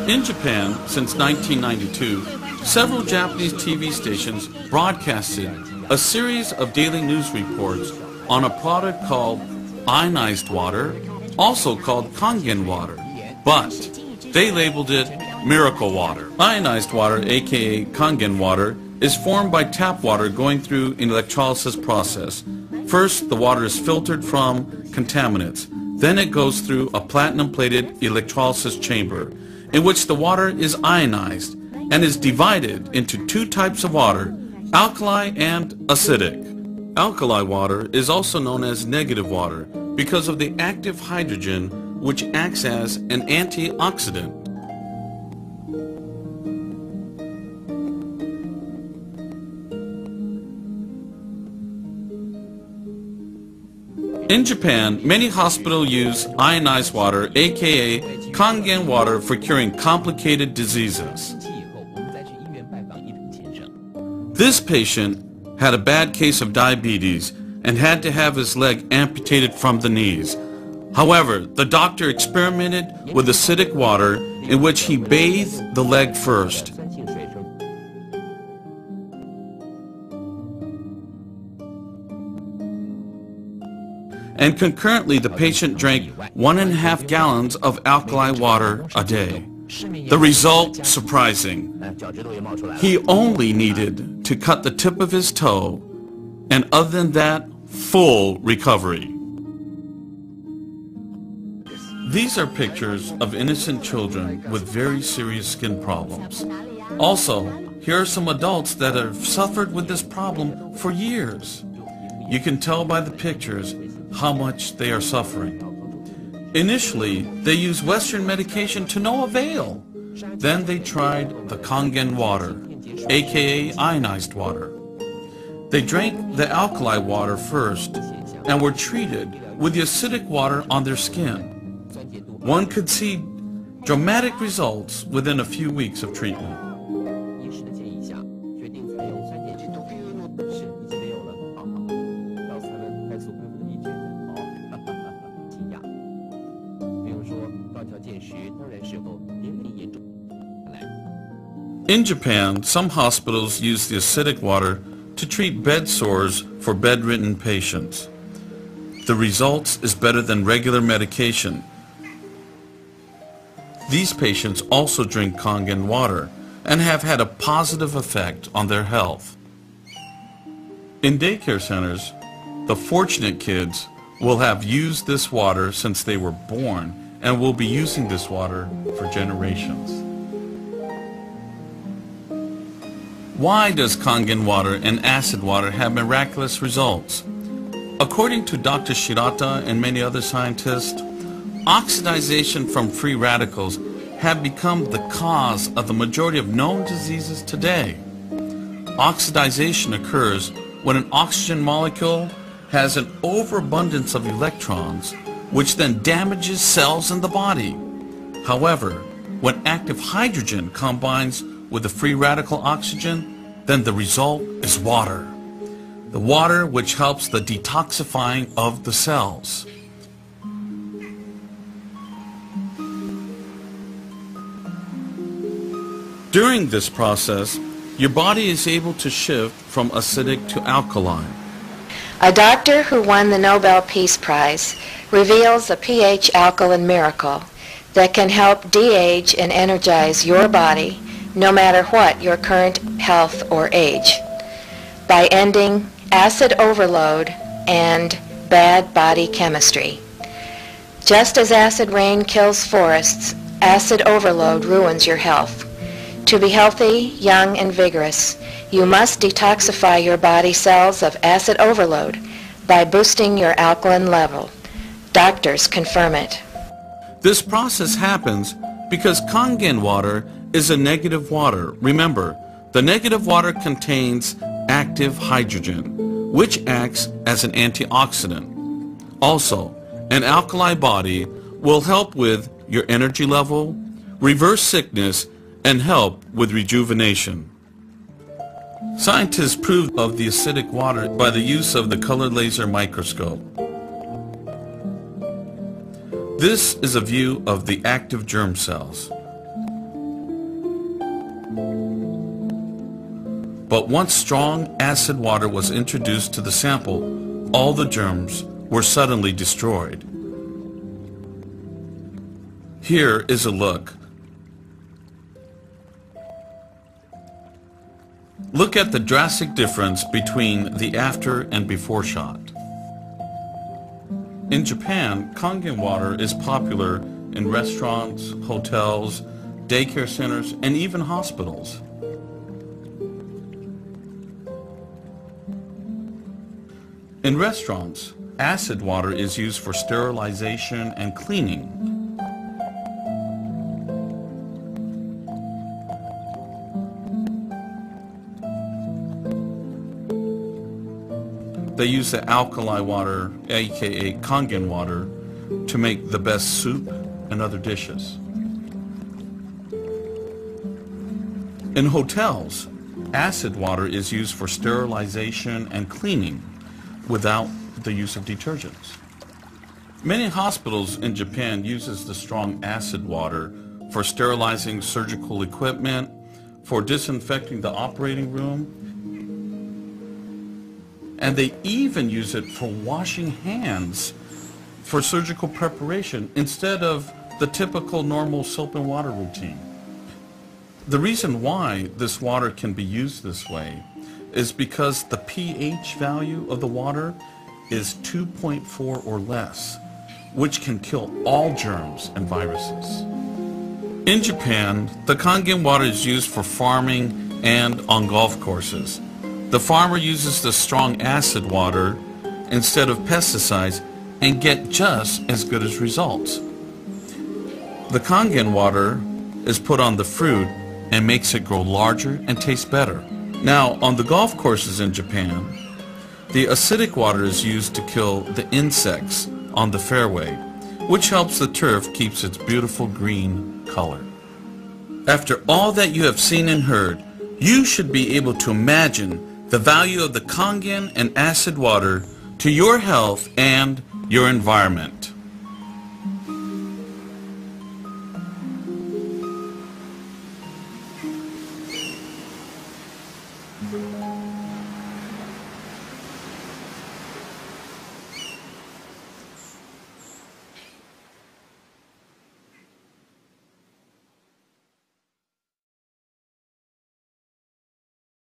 In Japan, since 1992, several Japanese TV stations broadcasted a series of daily news reports on a product called ionized water, also called Kangen Water, but they labeled it miracle water. Ionized water, aka Kangen Water, is formed by tap water going through an electrolysis process. First, the water is filtered from contaminants. Then it goes through a platinum-plated electrolysis chamber, in which the water is ionized and is divided into two types of water, alkali and acidic. Alkali water is also known as negative water because of the active hydrogen, which acts as an antioxidant. In Japan, many hospitals use ionized water, aka Kangen water, for curing complicated diseases. This patient had a bad case of diabetes and had to have his leg amputated from the knees. However, the doctor experimented with acidic water in which he bathed the leg first. And concurrently, the patient drank 1.5 gallons of alkali water a day. The result, surprising. He only needed to cut the tip of his toe, and other than that, full recovery. These are pictures of innocent children with very serious skin problems. Also, here are some adults that have suffered with this problem for years. You can tell by the pictures how much they are suffering. Initially, they used Western medication to no avail. Then they tried the Kangen water, aka ionized water. They drank the alkali water first and were treated with the acidic water on their skin. One could see dramatic results within a few weeks of treatment. In Japan, some hospitals use the acidic water to treat bed sores for bedridden patients. The results is better than regular medication. These patients also drink Kangen water and have had a positive effect on their health. In daycare centers, the fortunate kids will have used this water since they were born and will be using this water for generations. Why does Kangen water and acid water have miraculous results? According to Dr. Shirata and many other scientists, oxidization from free radicals have become the cause of the majority of known diseases today. Oxidization occurs when an oxygen molecule has an overabundance of electrons, which then damages cells in the body. However, when active hydrogen combines with the free radical oxygen, then the result is water. The water which helps the detoxifying of the cells. During this process, your body is able to shift from acidic to alkaline. A doctor who won the Nobel Peace Prize reveals a pH alkaline miracle that can help de-age and energize your body no matter what your current health or age, by ending acid overload and bad body chemistry. Just as acid rain kills forests, acid overload ruins your health. To be healthy, young, and vigorous, you must detoxify your body cells of acid overload by boosting your alkaline level. Doctors confirm it. This process happens because Kangen water is a negative water. Remember, the negative water contains active hydrogen, which acts as an antioxidant. Also, an alkali body will help with your energy level, reverse sickness, and help with rejuvenation. Scientists proved of the acidic water by the use of the colored laser microscope. This is a view of the active germ cells. But once strong acid water was introduced to the sample, all the germs were suddenly destroyed. Here is a look. Look at the drastic difference between the after and before shot. In Japan, Kangen water is popular in restaurants, hotels, daycare centers, and even hospitals. In restaurants, acid water is used for sterilization and cleaning. They use the alkaline water, aka Kangen water, to make the best soup and other dishes. In hotels, acid water is used for sterilization and cleaning without the use of detergents. Many hospitals in Japan uses the strong acid water for sterilizing surgical equipment, for disinfecting the operating room, and they even use it for washing hands for surgical preparation instead of the typical normal soap and water routine. The reason why this water can be used this way is because the pH value of the water is 2.4 or less, which can kill all germs and viruses. In Japan, the Kangen water is used for farming and on golf courses. The farmer uses the strong acid water instead of pesticides and get just as good as results. The Kangen water is put on the fruit and makes it grow larger and taste better. Now, on the golf courses in Japan, the acidic water is used to kill the insects on the fairway, which helps the turf keeps its beautiful green color. After all that you have seen and heard, you should be able to imagine the value of the Kangen and acid water to your health and your environment.